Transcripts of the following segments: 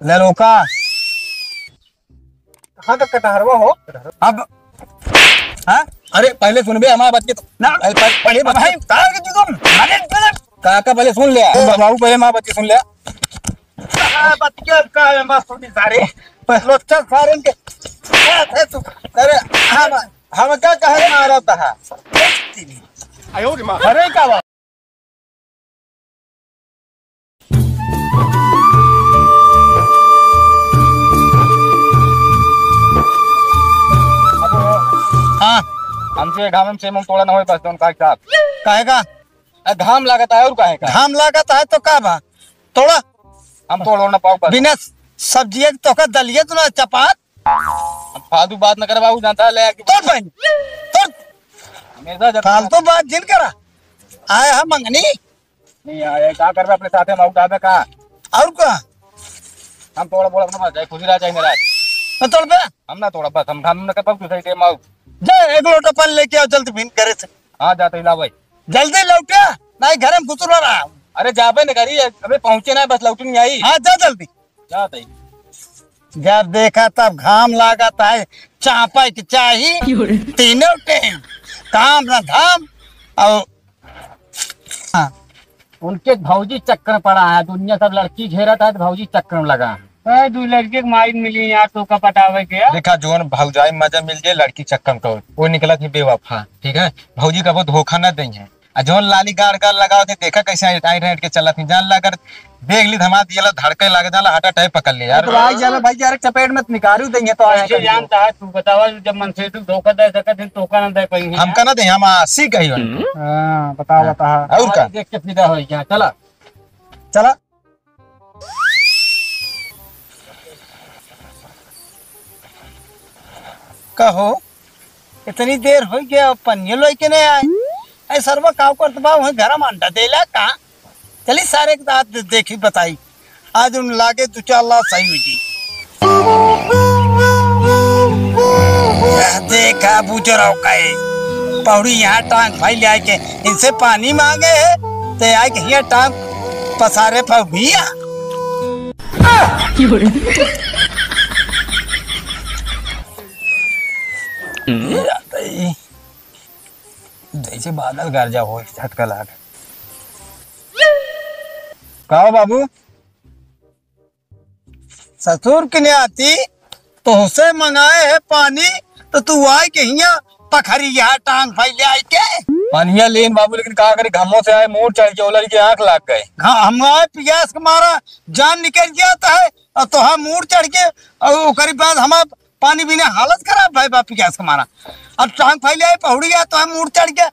ले लो का। कहाँ तक कटहरवा हो? अब हाँ अरे पहले सुन बे हमारे बच्चे तो ना पहले भाई तार के तुम अरे काका पहले सुन लिया बाबू पहले हमारे बच्चे सुन लिया बच्चे का है बस थोड़ी सारे लोचर सारे के क्या थे तू? अरे हम क्या कहे मारा था अरे क्या बात? हाँ हमसे घाम से मुंह तोड़ा ना हो बस का साहब कहेगा घाम लागत है और काहे का घाम लागत है तो का बा थोड़ा हम तोड़ ना पाओ बस बिना सब्जी तो का दलिए तो ना चपात फालतू बात न करे बाबू जानता है ले तोड़ बहन तोड़ हमेशा जब फालतू बात जिन करा आया है मंगनी नहीं आए क्या कर अपने साथ में उठा का और का हम थोड़ा बोला अपना जाए खुशी रह जाए मेरा मैं तोड़ पे हम ना थोड़ा बस हम न कर पाऊ सही टाइम आओ जा एक लोटा पानी लेके आओ जल्दी फिर करे से हाँ जाते ला भाई जल्दी लौटा नहीं घर में घुस रहा अरे जाबे न करी अबे पहुंचे ना बस लौट नहीं आई हाँ जा जल्दी जाते जब देखा तब घाम लागत है चापा की चाहिए तीनों टाइम काम ना धाम और हाँ उनके भौजी चक्कर पड़ा है दुनिया सब लड़की घेरा था तो भौजी चक्कर में लगा दू लड़के माइक मिली यार तो का पटावे के देखा जोन भौजाई मजा मिल जाए लड़की चक्कर में तो वो निकला थी बेवफा। ठीक है भौजी का वो धोखा न दई है जोन लाली गाड़ गाड़ लगाओ थे देखा कैसे आई रेट के चला थी जान लाकर देख ली धमा दिया धड़के लगे जाला हटा टाइप पकड़ लिया यार भाई जाना भाई यार चपेट में निकालू देंगे तो ऐसे जानता है तू बतावा जब मन से तू धोखा दे सकत है धोखा ना दे पाई हमका ना दे हम आसी कही हां बता बता और का देख के सीधा हो गया चला चला कहो इतनी देर हो गया पन्नी लो के नहीं आए ऐ सर्व काव करत बा वहीं घर में अंडा देला का चली सारे के साथ देखी बताई आज उन लागे दो चार लाख सही हुई जी देखा बुजराव का है पौड़ी यहाँ टांग भाई ले आए के इनसे पानी मांगे है तो आए के यहाँ टांग पसारे पौड़िया जैसे बादल गरजा हो झटका लाग कहो बाबू ससुर के ने आती तो उसे मंगाए है पानी तो तू आए के हिया पखरिया टांग भाई ले आए के पानिया लेन बाबू लेकिन कहा करे घामों से आए मोड़ चढ़ के ओलर की आंख लाग गए हम आए पियास के मारा जान निकल जाता है और तो हम मूड चढ़ के और करीब बाद हम पानी पीने हालत खराब भाई बाप पियास के मारा अब टांग फैले आए पहुड़ी गया तो हम मूड चढ़ के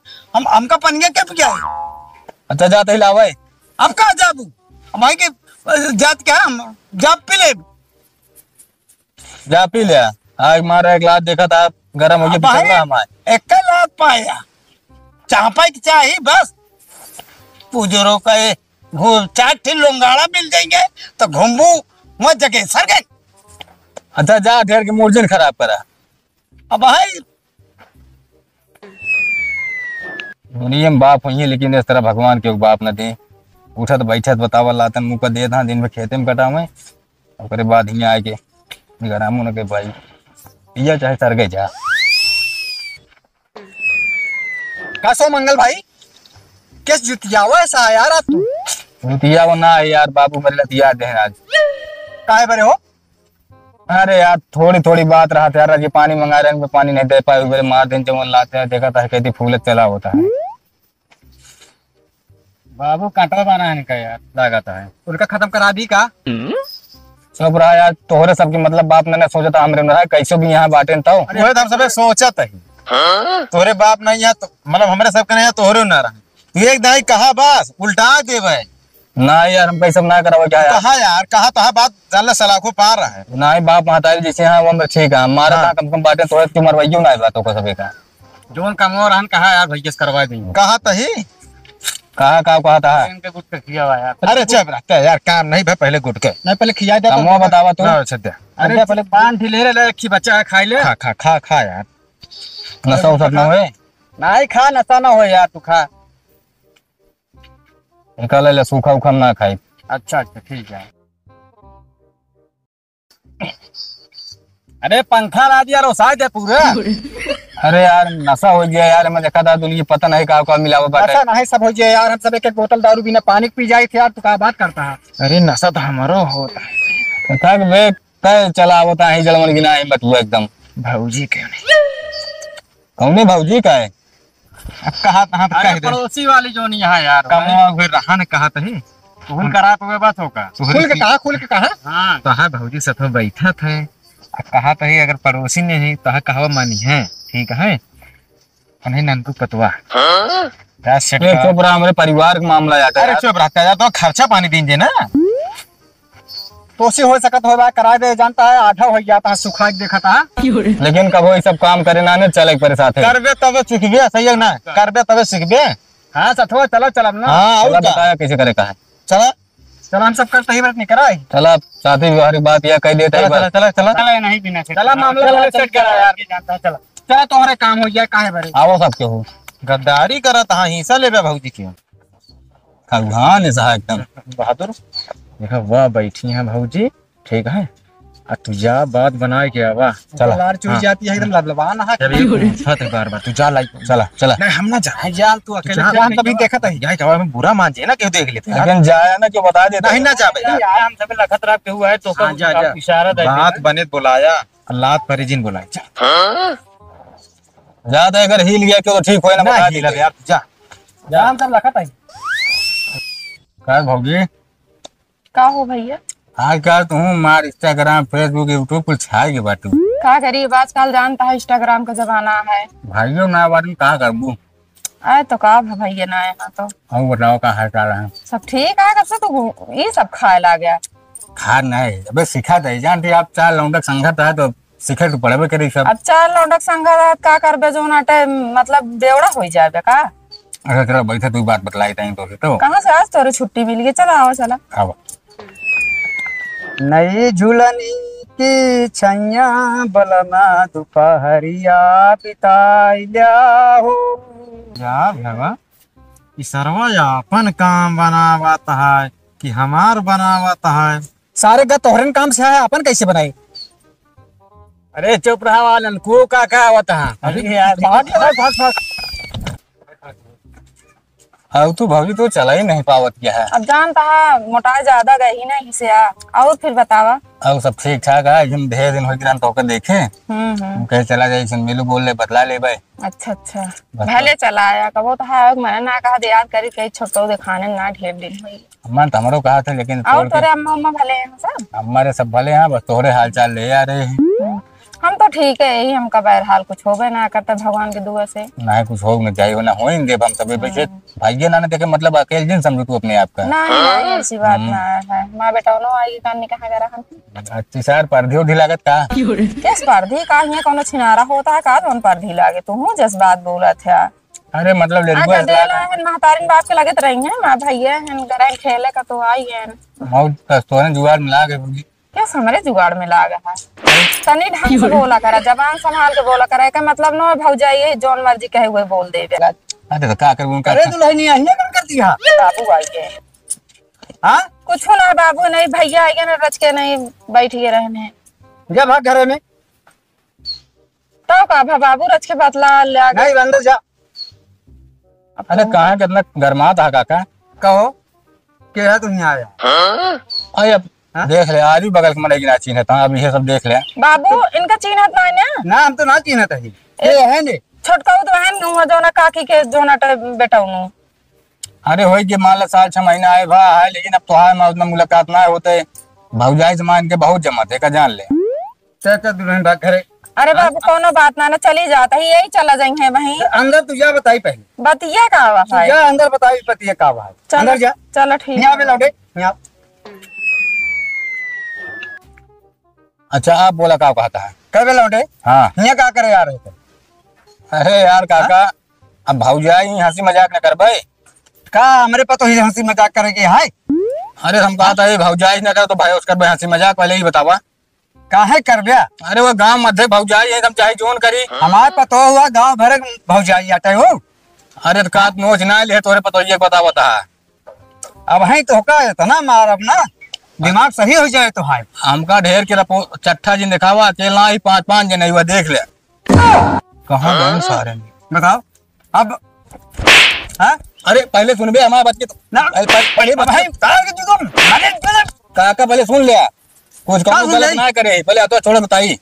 हमका पनिया क्या पिया अच्छा जाते ही लावे अब कहा जाबू हमारे के जात क्या हम जाप पी ले जा पी लिया आग मारा एक लात देखा था गरम हो गया हमारे एक लात पाया चापा की चाहिए बस पुजरो का चार ठिल लोंगाड़ा मिल जाएंगे तो घूमू वह जगह सर गए अच्छा जा ठहर के मूर्जन खराब करा अब भाई दुनिया में बाप हुई है लेकिन इस तरह भगवान के बाप न दे उठत बैठत बतावा लातन मुँह का दे था दिन में खेते में कटा में और बाद यहाँ आके गरामू न के भाई पिया चाहे सर गए जा कैसो मंगल भाई किस जुतिया हुआ ऐसा यार आप तू जुतिया वो ना है यार बाबू मेरे लिए याद है आज काहे बरे हो अरे यार थोड़ी थोड़ी बात रहा था यार ये पानी मंगा रहे हैं पानी नहीं दे पाए मेरे मार दिन जब लाते हैं देखा था कहती फूल चला होता है बाबू कांटा बना है इनका यार लागत है उनका खत्म करा दी का सब रहा यार तोहरे सबकी मतलब बाप ने सोचा था हमरे रहा कैसे भी यहाँ बांटे तो हम सब सोचा था तोहरे बाप नहीं है तो मतलब हमारे सब नहीं है तोहरे ना रहा तू एक दाई कहा बस उल्टा दे भाई ना यार हम कैसे ना करा क्या कहा यार कहा तो बात जान सलाखों पार रहा है ना ही बाप महतारी जैसे हाँ वो ठीक है हमारा हाँ। कम कम बांटे तो क्यों मरवाइयो ना बातों को सभी का जोन कमो रहन कहा यार भैया करवा देंगे कहा तो ही कहा था इनके गुट पे किया हुआ यार अरे चल रखता है यार काम नहीं भाई पहले गुट के नहीं पहले खिया दे तो बतावा तू अरे पहले पान ढिले ले रखी बच्चा खा ले खा यार नशा उसा ना होए नहीं खा नशा ना हो यार तू खा निकाल ले सूखा उखा ना खाई अच्छा अच्छा ठीक है अरे पंखा ला दिया रोसा दे पूरा। अरे यार नशा हो गया यार, मैं देखा था दुनिया पता नहीं का मिलावा बाटे। ऐसा नहीं सब हो जाए यार, हम सब एक एक बोतल दारू बिना पानी पी जाए थे यार, तू क्या बात करता है। अरे नशा तो हमारो होता है। थक बे तय चला होता है जलमन गिना है बतू एकदम। भौजी क्यों नहीं? कौने भौजी का है? अब कहा तहाँ तो कह दे। पड़ोसी वाली जो नहीं है यार। कमवा फिर रहा ने कहा तही खुल करा तो बात होगा। खुल के कहा हाँ तो हाँ भौजी सतो बैठा थे, कहा तही अगर पड़ोसी ने ही तो कहा मानी है ठीक है। उन्हें ननकू पतवा चुप रहा, हमारे परिवार का मामला जाता अरे है। चुप रहता है तो खर्चा पानी दीजिए ना। तोसी हो सकत हो करा दे, जानता है आधा हो जाता है सुखा के देखा था। लेकिन कब ये सब काम करे ना ने चले पर साथ करबे तबे सीखबे, सही है ना? करबे तबे सीखबे। हाँ सथवा चलो चलब ना। हाँ और क्या? बताया कैसे करे का है। चला चलो हम सब करते ही बात नहीं कराई। चला साथी व्यवहारिक बात यह कह देता है। चला चला चला चला नहीं बिना चला मामला सेट करा यार, जानता है। चलो चलो तुम्हारे काम हो जाए काहे भरे। आओ सब क्यों हो गद्दारी करत हाँ, हिस्सा लेबे भौजी क्यों? भगवान है साहब एकदम बहादुर देखा वाह बैठी है भौजी ठीक है। तू जा बात बनाए के वाह चला लार चुई जाती है एकदम लबलबान है। बार बार तू जा लाई चला चला। नहीं हम ना जा जान तू अकेले जा, जान तभी देखत है। जाए जवाब में बुरा मान जाए ना क्यों देख लेते हैं। लेकिन जाया ना क्यों बता देता नहीं ना जाबे यार, हम सब लखत रख के हुआ है तो हाँ, जा, जा। इशारा दे बात बने बुलाया अल्लाह परिजिन बुलाए जा ज्यादा अगर हिल गया क्यों तो ठीक होए ना ना बता हिला दे यार जा। जा हम सब लखत है। क्या भौजी का हो भैया? आजकल तू मार इंस्टाग्राम फेसबुक यूट्यूब पर छाए के बाटू का करी आजकल जानता है इंस्टाग्राम का जमाना है। भाइयों ना बात में कहा करबू। आए तो का भैया ना यहाँ तो और बताओ कहाँ हाल चाल है। सब ठीक है। कब से तो ये सब खाए ला गया। खा नहीं अबे सिखा दे जानती आप चार लौंडक संगत है तो सीखे तो पड़े करी सब। अब चार लौंडक संग रहत का करबे जो नाटे मतलब बेवड़ा हो जाए का। अच्छा चलो बैठे तू बात बतलाई तई तो कहाँ से आज तोरे छुट्टी मिल गई? चला आओ चला। खावा नई झूलनी की छैया बलमा दोपहरिया बिताइया हो। यार भैया इसरवा अपन काम बनावत है कि हमार बनावत है? सारे गा तोहरन काम से है, अपन कैसे बनाई? अरे चुप रहा वालन को का होता है। अरे यार भाग। अब तू भाभी तो चला ही नहीं पावत क्या है। अब जानता है मोटा ज्यादा गई नहीं से आ। और फिर बतावा। अब सब ठीक ठाक है हम ढेर दिन हो गया तो देखे कहे चला जाए मिलू बोल ले बतला ले भाई। अच्छा अच्छा भले चला आया कबो तो है मैंने ना कहा याद करी कहीं छोटो दिखाने ना ढेर दिन हुई। अम्मा तो हमारो कहा था लेकिन और तोरे अम्मा उम्मा भले हैं सब? हमारे सब भले हैं बस तोहरे हाल चाल ले आ रहे हैं। हम तो ठीक है यही हमका बहरहाल कुछ होबे ना करते भगवान के दुआ से। ना कुछ हो न जाए ना हो देव हम सब बैठे भाइये ना देखे मतलब अकेले दिन समझो तू अपने आप का। नहीं ऐसी बात ना है। माँ बेटा नो आई कान कहाँ गया हम। अच्छी सार पर्धी उठी लागत का किस पर्धी का यहाँ कोनो छिनारा होता है का कौन पर्धी लागे तू हूँ जिस बात बोला था। अरे मतलब ले आगे देला है महतारिन बाप के लगत रही है माँ भैया हैं गरल खेले का तो आई है। मौत तोहरे जुगाड़ मिला के किस हमरे जुगाड़ में लागा है। तनी ढंग से बोला करा जबान संभाल के बोला करा का मतलब नो भौजाई जोन मर्जी कहे हुए बोल दे। अरे तो क्या करूं अरे दुल्हन यहाँ कर दिया बाबू आई है। हाँ कुछ ना बाबू नहीं भैया आई ना रच के नहीं बैठ गए रहने जा भाग घरे में। तो का बाबू रच के बतला ले नहीं अंदर जा। अरे कहाँ कितना गर्मा था काका कहो क्या है तुम यहाँ आया? अरे अब देख ले आरी बगल के मने गिना चीन था अब ये सब देख ले। बाबू इनका चिन्हत ना ना ना हम तो ना चिन्हत है ये है ने छोटका तो बहन नु जो ना काकी के जो ना बेटा नु। अरे होई के मान ला साल 6 महीना आए भा है लेकिन अब तोहार में उतना मुलाकात ना होते भौजाई से मान के बहुत जमत है का जान ले। चाचा दुल्हन भाग घरे। अरे बाबू कोनो बात ना चली जाता ही यही चला जाएंगे वहीं अंदर तू जा बताई पहले बतिया का हुआ है। जा अंदर बताई पतिया का बात अंदर जा। चलो ठीक यहाँ पे लौटे यहाँ। अच्छा आप बोला का कहता है कब लौटे हाँ यहाँ क्या करे आ रहे थे? अरे यार काका अब भौजाई हंसी मजाक न कर भाई का हमारे पता ही हंसी मजाक करे के है। अरे हम कहा था भौजाई न कर तो भाई उसका हंसी मजाक पहले ही बतावा काहे कर बिया? अरे वो गांव मध्य भौजाई है हम चाहे जोन करी हमारे पता हुआ गांव भर भौजाई आते हो। अरे तो का नोच ना ले तोरे पता ये बता बता अब है तो का तो ना मार अब ना दिमाग सही हो जाए तो हाय। हमका ढेर के चट्ठा जिन दिखावा अकेला ही 5-5 जन हुआ देख ले कहाँ गए सारे बताओ अब। हाँ अरे पहले सुन बे हमारे बच्चे ना पहले भाई तार के तुम काका पहले सुन लिया कुछ हाँ, काम गलत ना करे पहले तो छोड़ बताई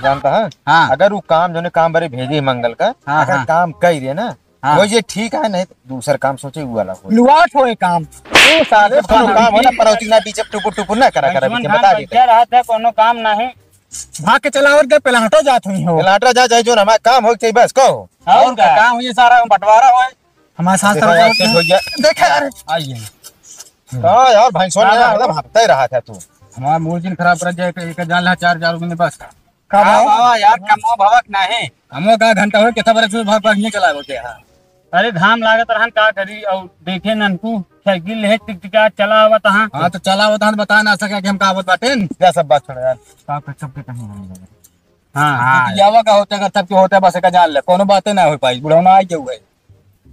जानता है हाँ। अगर वो काम जो ने काम बड़े भेजे मंगल का हाँ, अगर हाँ। काम कर दे ना हाँ। वो ये ठीक है नहीं दूसरा काम सोचे वो वाला हो लुआट होए काम वो सारे काम हो ना परौती ना पीछे टुकुर टुकुर ना करा करा पीछे बता देते क्या रहा था कोनो काम नहीं भाग के चलावर के पहले हटो जात हुई हो लाटरा जा जाए जो हमारा काम हो चाहिए बस कहो और क्या काम हुई सारा बंटवारा हुआ हमारे साथ देखो यार, सेट हो गया देखा यार आइए हाँ यार भाई सोन यार मतलब हफ्ता ही रहा था तू हमारा मूड दिन खराब कर जाए एक जान ला 4 रुपये बस का भाव? बाबा यार कमो भवक नहीं हमो का घंटा हो कितना बरस में भाग भाग चला होते हैं अरे धाम लागत रहन का करी और देखे ननकू साइकिल है टिकटिका चला हुआ तहां हां तो चला हुआ तहां बता ना सका कि हम का आवत बाटे क्या सब बात छोड़ यार का सबके कहीं नहीं हां यावा का होता है सबके होता है बस का जान ले कोनो बातें ना हो पाई बुढ़ौना आई के हुए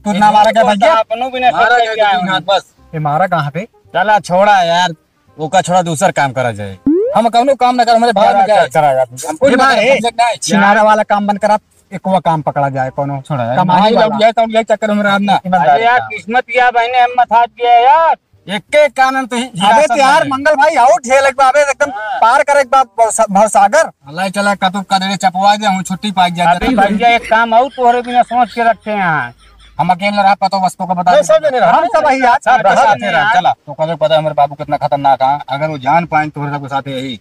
तू ना मारा क्या भैया अपनो भी ना मारा सोच क्या के हाथ बस ये मारा कहाँ पे? चला छोड़ा यार वो का छोड़ा दूसरा काम करा जाए हम कौनो काम ना कर हमारे भाई में क्या करा यार हमको ये नहीं भाई, समझ नहीं छिनारा वाला काम बंद करा एक वो काम पकड़ा जाए कोनो छोड़ा यार कमाई वाला। ये तो ये चक्कर में रहना अरे यार किस्मत क्या बहने हम मत हाथ दिया यार एक के कानन तो अबे तो यार मंगल भाई आउट है लग बाबे एकदम पार कर एक बात भवसागर। अल्लाह चला कतु कदरे चपवा दे हूं छुट्टी पाई जा भैया एक काम आउट तोरे बिना सोच के रखते हैं यहाँ हम अकेले रहा पतो बस तो को बता नहीं, सब जने रहा। हम सब वही यार सब रहा साथ में रहा। चला तो कदर पता है हमारे बाबू कितना खतरनाक है अगर वो जान पाए तो सबके साथ यही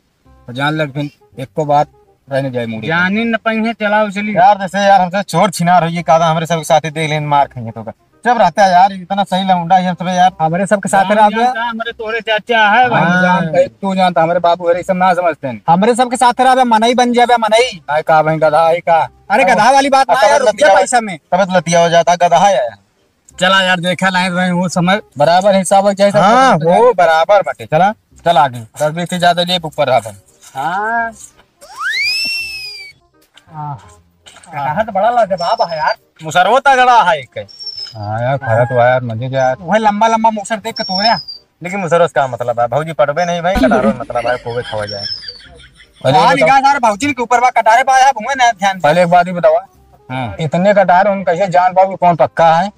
तो जान लग फिर एक को बात रहने जाए मूडी जानी न पाई चलाओ चली यार जैसे यार हमसे चोर छिनार हुई कादा हमारे सब साथी देख लेन मार खाएंगे तो जब रहता है यार इतना सही लमुंडा है हम सब यार हमारे सबके साथ रह गया। हमारे तोरे चाचा है भाई जानता है तू जानता हमारे बाबू हरे सब ना समझते हैं हमारे सबके साथ रह मनई बन जाए मनई। आय का भाई गधा आय का अरे गधा वाली बात ना यार रुपया पैसा में तबत लतिया हो जाता गधा है यार चला यार देखा लाइन रहे वो समय बराबर हिसाब है हाँ वो बराबर बटे चला चल आगे 10-20 से ज्यादा ले ऊपर रहा हाँ कहा तो बड़ा लाजवाब है यार। मुसरवो तगड़ा है एक हाँ यार खरा तो यार मजे जा यार वही लंबा लंबा मुसर देख के तोड़या। लेकिन मुसरवस का मतलब है भौजी पढ़बे नहीं भाई कटारो मतलब है कोवे खवा जाए वहाँ निगाह सारे भौजी के ऊपर बा कटारे पाया भूए ना ध्यान पहले एक बात ही बताओ इतने कटार उन कैसे जान पाओगे कौन पक्का है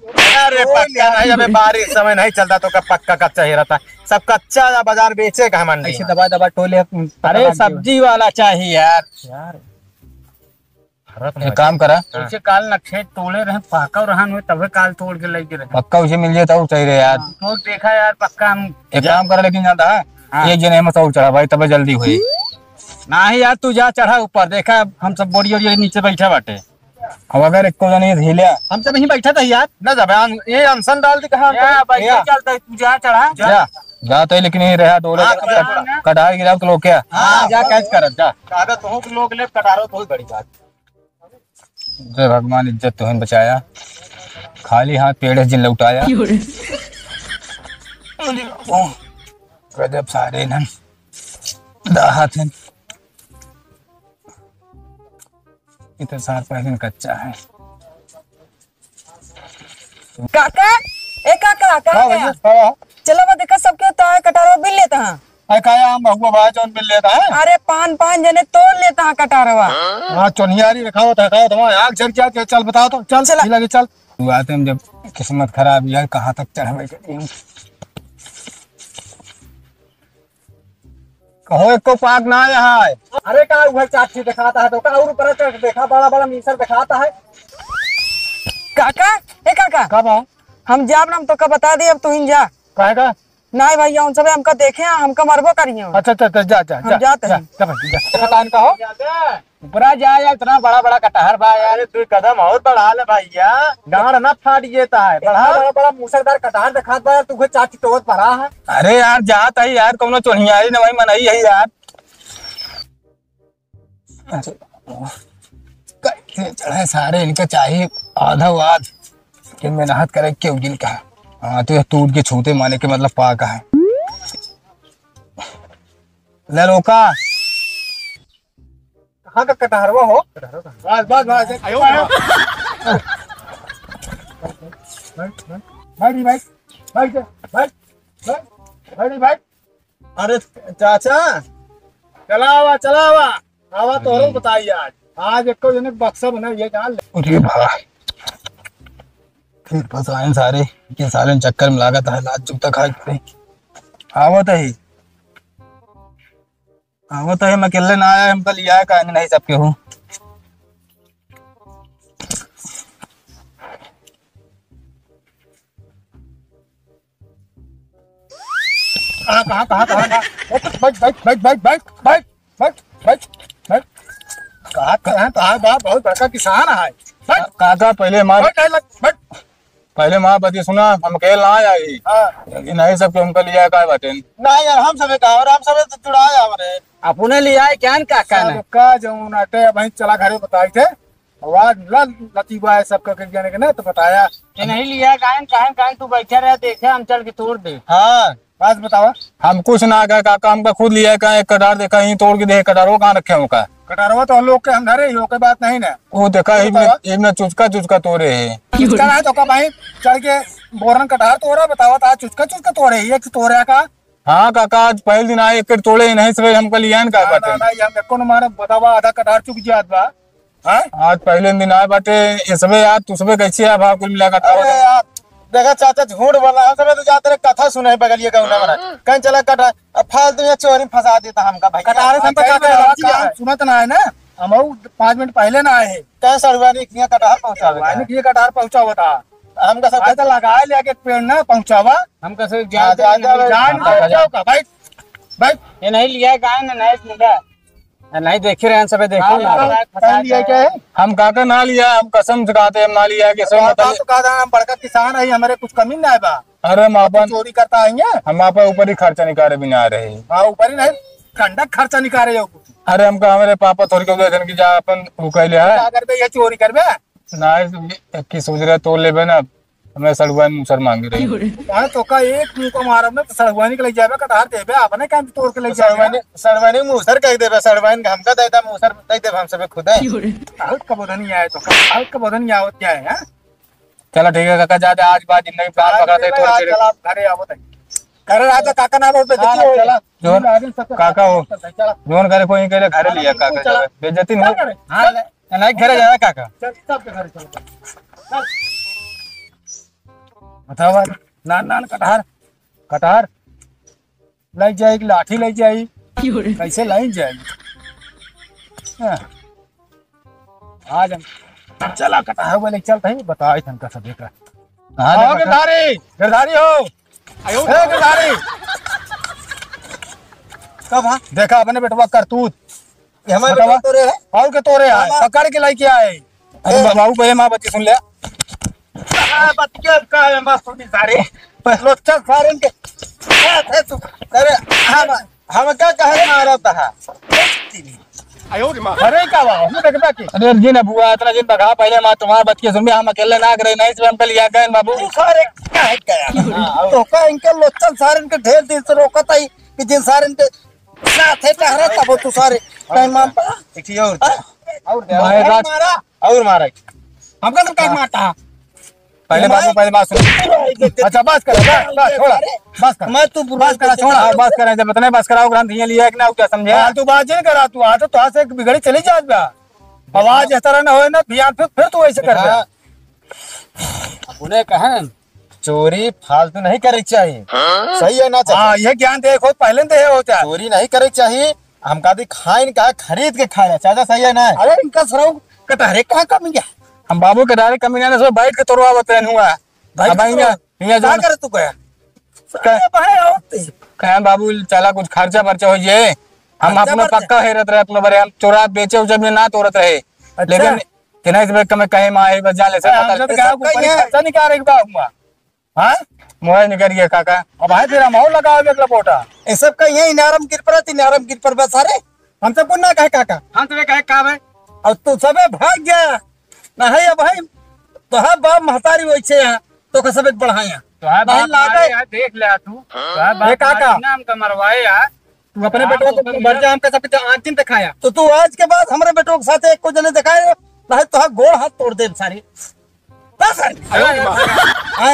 अरे पक्का नहीं अबे बारिश समय नहीं चलता तो कब पक्का कच्चा ही रहता सब कच्चा बाजार बेचे का मंडी ऐसे दबा दबा टोले अरे सब्जी वाला चाहिए यार यार एक काम करा उसे काल नक्शे तोड़े रहे पाका रहन हुए तबे काल तोड़ के लेके रहे पक्का उसे मिल जाता चाहिए यार तो देखा यार पक्का हम एक काम करा लेकिन जाता है एक जने में सौ चढ़ा भाई तबे जल्दी हुई ना ही यार तू जा चढ़ा ऊपर देखा हम सब बोरी और नीचे बैठे बाटे अब अगर एक को जने हिलिया हम सब यहीं बैठा था यार। ना जबान ये अनसन डाल दी कहां चलता तू जा चढ़ा जा जाता है लेकिन ये रहा डोले कटार गिरा तो लोग क्या जा कैच कर जा अबे तो लोग ले कटारो तो बड़ी बात जय भगवान इज्जत तो हन बचाया खाली हाथ पेड़ जिन लौटाया गजब सारे नन दाहत हैं इतना सार पहले कच्चा है काका ए काका कहाँ गया? चलो वो देखा सबके होता है कटारवा बिल लेता है। अरे काया हम बहुआ भाई चौन मिल लेता है अरे पान पान जने तोड़ लेता है कटारवा। हाँ चौनियारी रखाओ तो आग चल क्या चल बताओ तो चल चला। लगे चल तू आते हम जब किस्मत खराब यार कहाँ तक चढ़ावे कहो एक को पाक ना यहाँ है अरे का उधर चाची दिखाता है तो का और ऊपर चढ़ देखा बड़ा बड़ा मीसर दिखाता है। काका ए काका कब आओ हम जाब ना हम तो का बता दी अब तू ही जा। कहेगा नहीं भैया उन सब हमका देखे हैं हमका मरबो करिए। अच्छा अच्छा जा जा हम जाते हैं। खतान का हो ऊपरा जा यार इतना बड़ा बड़ा कटहर बा यार तू कदम और बढ़ा ले भैया गाड़ ना फाट जेता है बड़ा बड़ा बड़ा मूसरदार कटार दिखात बा तू चाची टोत भरा है। अरे यार जात है यार कौनो चोनियारी न वही मनई है यार कैसे चढ़े सारे इनके चाहिए आधा वाद कि मेहनत करे क्यों जिनका हाँ तो टूट के छूते माने के मतलब पाका है ले रोका कहाँ का कटहरवा हो? बस बस बस भाई भाई भाई भाई भाई अरे चाचा चला आवा आवा तोरो बताइए आज एक को जने बक्सा बना ये जान ले। अरे भाई फिर फसाए सारे के साले चक्कर में लागत है लाज चुप तक आवत है मैं अकेले ना आया हमको लिया है कहानी नहीं सबके हूँ। कहाँ बहुत बड़का किसान है काका पहले माँ बती सुना हम अकेले ना आई नहीं सबके हमको लिया है का बाटे ना यार हम सबे का और हम सबे तो चुड़ाया हमरे अपने लिया है क्या काका ने का जौन आटे वहीं चला घरे बताई थे आवाज लतीबा है सबका कर जाने के ना तो बताया ये नहीं लिया काहे तू बैठा रहा देखे हम चल के तोड़ दे। हाँ बात बतावा। हम कुछ ना कहा काका हमका खुद लिया है एक कटार देखा ही तोड़ के दे कटारो कहाँ रखे होगा कटारवा तो हम लोग के हम धरे ही के बात नहीं ना वो देखा इनमें चुचका तोड़े है तो का भाई चल के बोरन कटार तोड़ा बतावा था चुचका तोड़े एक तोड़ा का। हाँ काका आज पहले दिन आए एक तोड़े नहीं सब हमको लिया का बाटे मारा बतावा आधा कटार चुक जात बा। आज पहले दिन आए बाटे ये सबे यार तू सबे कैसे है भाव कुल मिला का देखा चाचा झूठ बोला हम सब तो जाते कथा सुने बगलिए का बना कहीं चला कटा अब फालतू ये चोरी फंसा देता हमका भाई कटारे से तो सुनत ना है ना हम 5 मिनट पहले ना आए हैं कहीं सड़वानी किया कटार पहुंचावा किया कटार पहुंचावा था हमका सब कहता लगाए लेके पेड़ ना पहुंचावा हमका सब का भाई भाई ये नहीं लिया गाय ने नहीं लिया नहीं देखे रहे सब देखे लिया क्या है हम काका ना लिया हम कसम से कहते हम ना लिया कि सब तो कहा हम बड़का किसान है हमारे कुछ कमी ना है बा अरे मापा चोरी करता है हम आप ऊपर ही खर्चा निकाले भी ना रहे हाँ ऊपर ही नहीं खंडक खर्चा निकाले अरे हमका हमारे पापा थोड़ी को की जा अपन वो कह लिया क्या करते ये चोरी करबे ना की सोच रहे तोड़ ले ना हमें सड़वानी मुसर मांग रही तो का एक मुंह को मारब ना सड़वानी के ले जाबे कटार देबे अपने काम तोड़ के ले जाबे सड़वानी मुसर कह देबे सड़वानी हमका देता मुसर दे देबे हम सब खुद है बहुत कबोधनी आए तो बहुत कबोधनी आवत क्या है। चलो ठीक है काका जाते आज बात जिंदगी प्यार पकड़ा दे थोड़े चला घरे आवत है करे राजा काका ना बोल पे चला जोन काका हो जोन करे कोई करे घरे लिया काका बेइज्जती नहीं हां नहीं घरे जाना काका चल सब के घरे चल बतावा नान कटार लाई जाएगी लाठी लाई जाएगी कैसे लाई जाएगी आज हम चला कटार वाले चलते हैं बताए थे सभी का हाँ गिरधारी हो आयो गिरधारी कब हाँ देखा अपने बेटवा करतूत हमारे तोरे है और के तोरे है पकड़ के लाई क्या है अरे बाबू पहले माँ बच्ची सुन लिया बतिया का है बस थोड़ी सारे लोचा सारे के है तू अरे हम क्या कहे मारा था आयो रे मां अरे का बा हम देखबा के अरे जी ने बुआ इतना दिन बगा पहले मां तुम्हारा बच्चे सुन हम अकेले ना करे नहीं से हमको लिया गए बाबू सारे काहे गया तो का इनके लोचन सारे के ढेर दिन से रोकत आई कि जिन सारे के साथ है टहरा तब तू सारे टाइम मान देखिए और मारा हमका तो कहीं मारता पहले बात सुन अच्छा बस कर बस छोड़ा बस कर मैं तू बस करा छोड़ा बस करा जब इतने बस कराओ ग्रंथ ये लिया कि ना क्या समझे तू बात नहीं करा तू आ तो तुहां से बिगड़ी चली जा आवाज इस तरह ना होए ना फिर तू ऐसे कर दे उन्हें कहा चोरी फालतू नहीं करे चाहिए सही है ना हाँ ये ज्ञान देखो पहले दे होता है चोरी नहीं करे चाहिए हम कहा खाइन का खरीद के खाया चाचा सही है ना अरे इनका सराउ कटहरे कहाँ कमी गया हम बाबू के डायरेक्ट कमी जाने से बैठ के तोड़वा बतन हुआ भाई क्या करे तू गया कहे बाबू चला कुछ खर्चा पर्चा हो जाए हम अपने पक्का हेरत रहे अपने बारे हम चोरा बेचे उचे में ना तोड़त रहे लेकिन किना इस कमे कहे माए बस जाले से खर्चा निकाल एक बार हां मोबाइल निकल गया काका अब भाई तेरा माहौल लगाओ एक लपोटा ये सब का यही नारम गिर पर बस अरे हम सब ना कहे काका हम तो कहे का भाई अब तू सबे भाग गया ना है भाई तो है बाप महतारी वैसे है तो का सबे बढ़ाया तो है बाप देख ले तू है काका नाम का मरवाए यार तू अपने बेटों को बढ़ जा हम का सब आंख दिन दिखाया तो तू आज के बाद हमारे बेटों के साथ एक को जने दिखाए ना तो गोड़ हाथ तोड़ दे सारे बस आए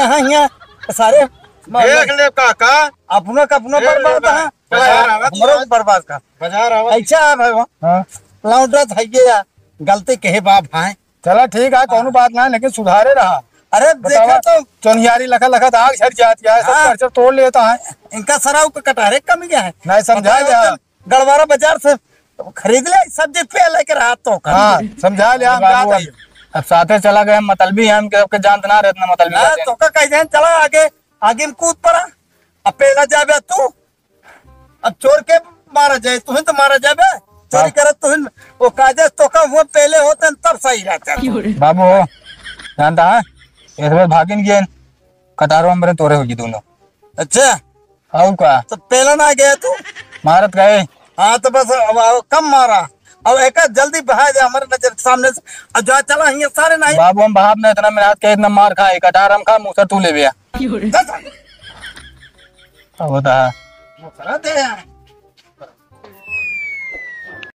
हां यहां सारे देख ले काका अपना का अपना देख ले बर्बाद है बाजार आवत हमरो भी बर्बाद का बाजार आवत अच्छा है भाई हाँ लौटा था ये गलती कहे बाप भाई चला ठीक है कोनो बात ना, लेकिन सुधारे रहा। अरे देखा तो चोनियारी लखा लखा आग झड़ जाती है, सब हाँ। खर्चा तोड़ लेता है। इनका सराव का कटारे कम गया है नहीं समझा लिया। गड़वारा बाजार से खरीद ले सब्जी पे लेकर हाथ तो हाँ समझा लिया हम बाबू, जाते हैं। अब साथे चला गए, मतलबी है हम के जानते ना रहते मतलबी हाँ, रहते हैं। तो का कह दें चला आगे आगे में कूद पड़ा अब पहला जाबे तू अब चोर के मारा जाए तुम तो मारा जाबे चोरी करे तुम वो काजे तो का वो पहले होते न तब सही रहता बाबू जानता है इस बार भागिन गए कटारों में मेरे तोरे होगी दोनों। अच्छा और का तो पहला ना गया तू मारत गए। हाँ तो बस अब कम मारा अब एक जल्दी बहा जाए हमारे नजर के सामने से अब जा चला हियां सारे नहीं बाबू हम बाप ने इतना मेरे हाथ के इतना मार खाए, कटार हम खा मुँह से तू ले गया। दे अब होता है दे